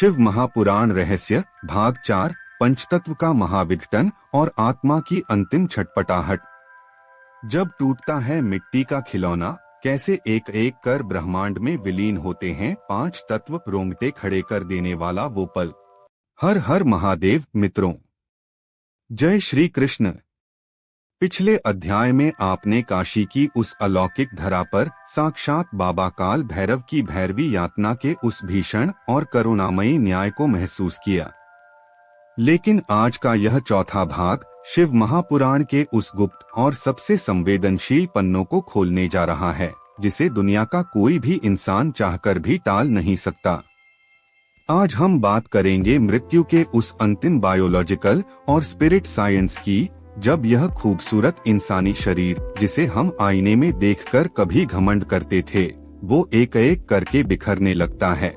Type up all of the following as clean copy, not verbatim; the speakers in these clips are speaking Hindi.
शिव महापुराण रहस्य भाग 4 पंचतत्व का महाविघटन और आत्मा की अंतिम छटपटाहट। जब टूटता है मिट्टी का खिलौना, कैसे एक एक कर ब्रह्मांड में विलीन होते हैं पांच तत्व। रोंगटे खड़े कर देने वाला वो पल। हर हर महादेव मित्रों, जय श्री कृष्ण। पिछले अध्याय में आपने काशी की उस अलौकिक धरा पर साक्षात बाबा काल भैरव की भैरवी यातना के उस भीषण और करुणामयी न्याय को महसूस किया। लेकिन आज का यह चौथा भाग शिव महापुराण के उस गुप्त और सबसे संवेदनशील पन्नों को खोलने जा रहा है, जिसे दुनिया का कोई भी इंसान चाहकर भी टाल नहीं सकता। आज हम बात करेंगे मृत्यु के उस अंतिम बायोलॉजिकल और स्पिरिट साइंस की, जब यह खूबसूरत इंसानी शरीर, जिसे हम आईने में देखकर कभी घमंड करते थे, वो एक एक करके बिखरने लगता है।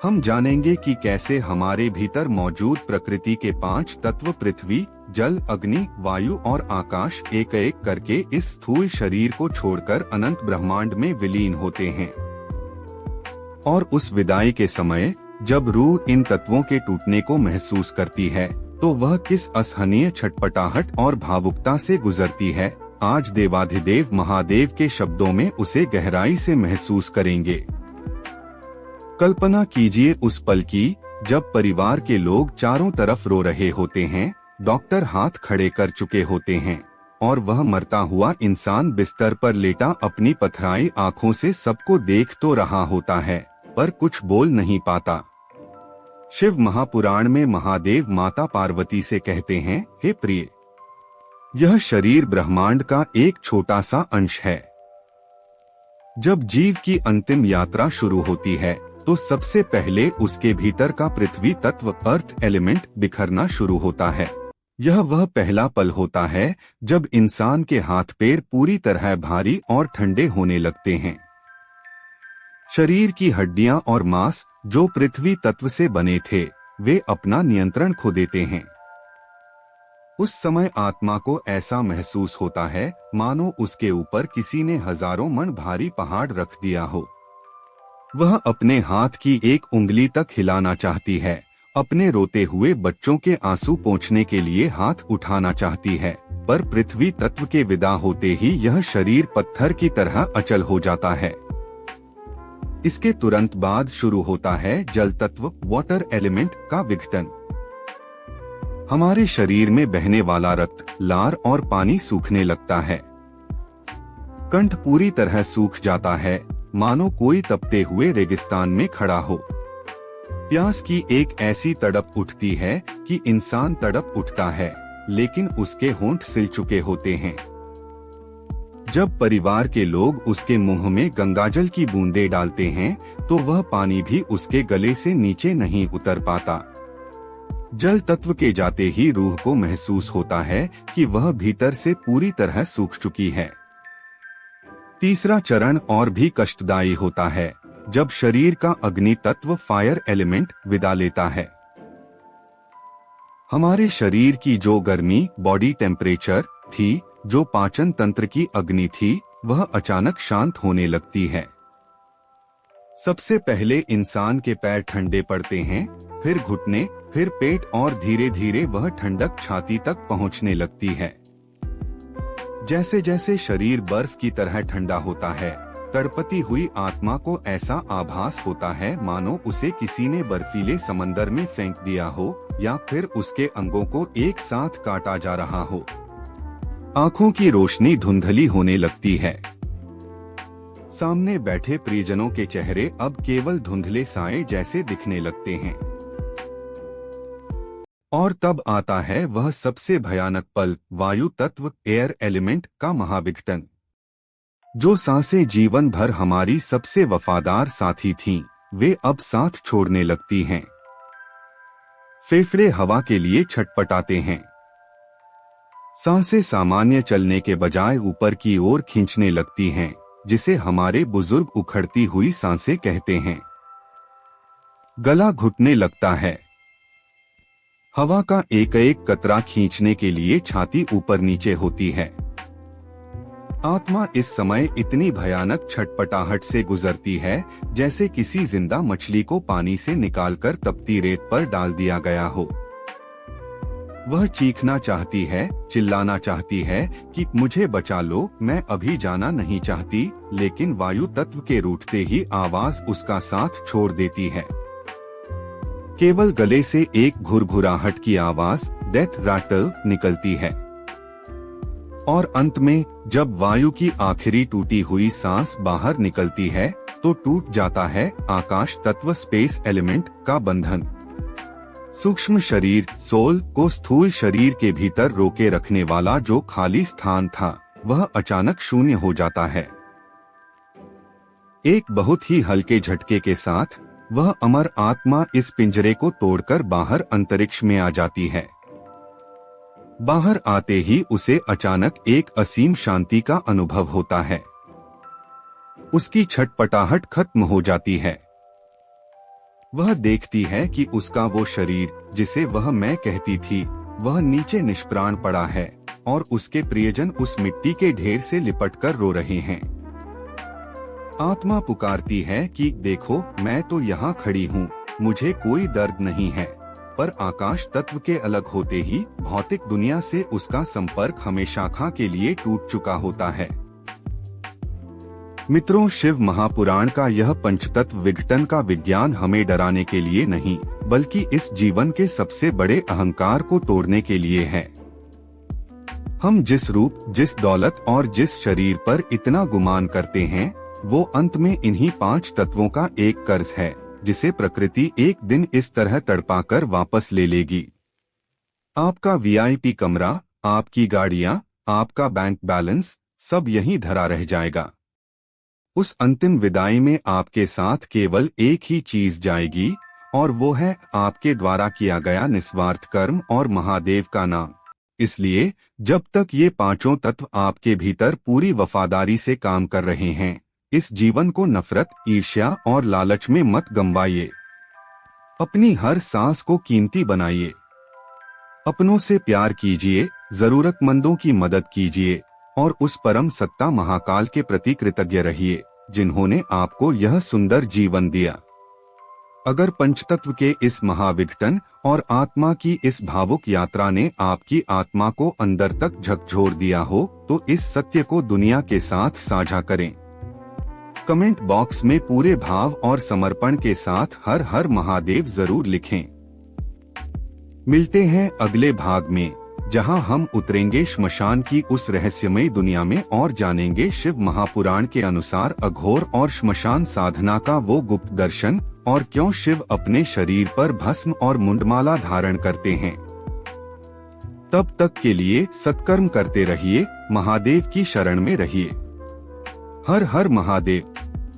हम जानेंगे कि कैसे हमारे भीतर मौजूद प्रकृति के पांच तत्व पृथ्वी, जल, अग्नि, वायु और आकाश एक एक करके इस स्थूल शरीर को छोड़कर अनंत ब्रह्मांड में विलीन होते हैं। और उस विदाई के समय जब रूह इन तत्वों के टूटने को महसूस करती है, तो वह किस असहनीय छटपटाहट और भावुकता से गुजरती है, आज देवाधिदेव महादेव के शब्दों में उसे गहराई से महसूस करेंगे। कल्पना कीजिए उस पल की, जब परिवार के लोग चारों तरफ रो रहे होते हैं, डॉक्टर हाथ खड़े कर चुके होते हैं, और वह मरता हुआ इंसान बिस्तर पर लेटा अपनी पथराई आंखों से सबको देख तो रहा होता है, पर कुछ बोल नहीं पाता। शिव महापुराण में महादेव माता पार्वती से कहते हैं, हे प्रिय, यह शरीर ब्रह्मांड का एक छोटा सा अंश है। जब जीव की अंतिम यात्रा शुरू होती है, तो सबसे पहले उसके भीतर का पृथ्वी तत्व अर्थ एलिमेंट बिखरना शुरू होता है। यह वह पहला पल होता है जब इंसान के हाथ पैर पूरी तरह भारी और ठंडे होने लगते हैं। शरीर की हड्डियां और मांस जो पृथ्वी तत्व से बने थे, वे अपना नियंत्रण खो देते हैं। उस समय आत्मा को ऐसा महसूस होता है मानो उसके ऊपर किसी ने हजारों मन भारी पहाड़ रख दिया हो। वह अपने हाथ की एक उंगली तक हिलाना चाहती है, अपने रोते हुए बच्चों के आंसू पोंछने के लिए हाथ उठाना चाहती है, पर पृथ्वी तत्व के विदा होते ही यह शरीर पत्थर की तरह अचल हो जाता है। इसके तुरंत बाद शुरू होता है जल तत्व वाटर एलिमेंट का विघटन। हमारे शरीर में बहने वाला रक्त, लार और पानी सूखने लगता है। कंठ पूरी तरह सूख जाता है, मानो कोई तपते हुए रेगिस्तान में खड़ा हो। प्यास की एक ऐसी तड़प उठती है कि इंसान तड़प उठता है, लेकिन उसके होंठ सिल चुके होते हैं। जब परिवार के लोग उसके मुंह में गंगाजल की बूंदें डालते हैं, तो वह पानी भी उसके गले से नीचे नहीं उतर पाता। जल तत्व के जाते ही रूह को महसूस होता है कि वह भीतर से पूरी तरह सूख चुकी है। तीसरा चरण और भी कष्टदायी होता है, जब शरीर का अग्नि तत्व फायर एलिमेंट विदा लेता है। हमारे शरीर की जो गर्मी बॉडी टेम्परेचर थी, जो पाचन तंत्र की अग्नि थी, वह अचानक शांत होने लगती है। सबसे पहले इंसान के पैर ठंडे पड़ते हैं, फिर घुटने, फिर पेट और धीरे धीरे वह ठंडक छाती तक पहुंचने लगती है। जैसे जैसे शरीर बर्फ की तरह ठंडा होता है, तड़पती हुई आत्मा को ऐसा आभास होता है मानो उसे किसी ने बर्फीले समंदर में फेंक दिया हो, या फिर उसके अंगों को एक साथ काटा जा रहा हो। आंखों की रोशनी धुंधली होने लगती है। सामने बैठे प्रियजनों के चेहरे अब केवल धुंधले साए जैसे दिखने लगते हैं। और तब आता है वह सबसे भयानक पल, वायु तत्व एयर एलिमेंट का महाविघटन। जो सांसें जीवन भर हमारी सबसे वफादार साथी थीं, वे अब साथ छोड़ने लगती हैं। फेफड़े हवा के लिए छटपटाते हैं। सांसें सामान्य चलने के बजाय ऊपर की ओर खींचने लगती हैं, जिसे हमारे बुजुर्ग उखड़ती हुई सांसें कहते हैं। गला घुटने लगता है। हवा का एक एक कतरा खींचने के लिए छाती ऊपर नीचे होती है। आत्मा इस समय इतनी भयानक छटपटाहट से गुजरती है जैसे किसी जिंदा मछली को पानी से निकालकर तपती रेत पर डाल दिया गया हो। वह चीखना चाहती है, चिल्लाना चाहती है कि मुझे बचा लो, मैं अभी जाना नहीं चाहती, लेकिन वायु तत्व के रूठते ही आवाज उसका साथ छोड़ देती है। केवल गले से एक घुरघुराहट की आवाज, डेथ रैटल, निकलती है। और अंत में जब वायु की आखिरी टूटी हुई सांस बाहर निकलती है तो टूट जाता है आकाश तत्व, स्पेस एलिमेंट का बंधन। सूक्ष्म शरीर, सोल को स्थूल शरीर के भीतर रोके रखने वाला जो खाली स्थान था वह अचानक शून्य हो जाता है। एक बहुत ही हल्के झटके के साथ वह अमर आत्मा इस पिंजरे को तोड़कर बाहर अंतरिक्ष में आ जाती है। बाहर आते ही उसे अचानक एक असीम शांति का अनुभव होता है। उसकी छटपटाहट खत्म हो जाती है। वह देखती है कि उसका वो शरीर जिसे वह मैं कहती थी वह नीचे निष्प्राण पड़ा है और उसके प्रियजन उस मिट्टी के ढेर से लिपटकर रो रहे हैं। आत्मा पुकारती है कि देखो, मैं तो यहाँ खड़ी हूँ, मुझे कोई दर्द नहीं है। पर आकाश तत्व के अलग होते ही भौतिक दुनिया से उसका संपर्क हमेशा के लिए टूट चुका होता है। मित्रों, शिव महापुराण का यह पंचतत्व विघटन का विज्ञान हमें डराने के लिए नहीं, बल्कि इस जीवन के सबसे बड़े अहंकार को तोड़ने के लिए है। हम जिस रूप, जिस दौलत और जिस शरीर पर इतना गुमान करते हैं, वो अंत में इन्हीं 5 तत्वों का एक कर्ज है जिसे प्रकृति एक दिन इस तरह तड़पाकर वापस ले लेगी। आपका वीआईपी कमरा, आपकी गाड़ियां, आपका बैंक बैलेंस, सब यहीं धरा रह जाएगा। उस अंतिम विदाई में आपके साथ केवल एक ही चीज जाएगी और वो है आपके द्वारा किया गया निस्वार्थ कर्म और महादेव का नाम। इसलिए जब तक ये 5 तत्व आपके भीतर पूरी वफादारी से काम कर रहे हैं, इस जीवन को नफरत, ईर्ष्या और लालच में मत गंवाइए। अपनी हर सांस को कीमती बनाइए। अपनों से प्यार कीजिए, जरूरतमंदों की मदद कीजिए और उस परम सत्ता महाकाल के प्रति कृतज्ञ रहिए जिन्होंने आपको यह सुंदर जीवन दिया। अगर पंचतत्व के इस महाविघटन और आत्मा की इस भावुक यात्रा ने आपकी आत्मा को अंदर तक झकझोर दिया हो तो इस सत्य को दुनिया के साथ साझा करें। कमेंट बॉक्स में पूरे भाव और समर्पण के साथ हर हर महादेव जरूर लिखें। मिलते हैं अगले भाग में, जहां हम उतरेंगे श्मशान की उस रहस्यमयी दुनिया में और जानेंगे शिव महापुराण के अनुसार अघोर और श्मशान साधना का वो गुप्त दर्शन और क्यों शिव अपने शरीर पर भस्म और मुंडमाला धारण करते हैं। तब तक के लिए सत्कर्म करते रहिए, महादेव की शरण में रहिए। हर हर महादेव।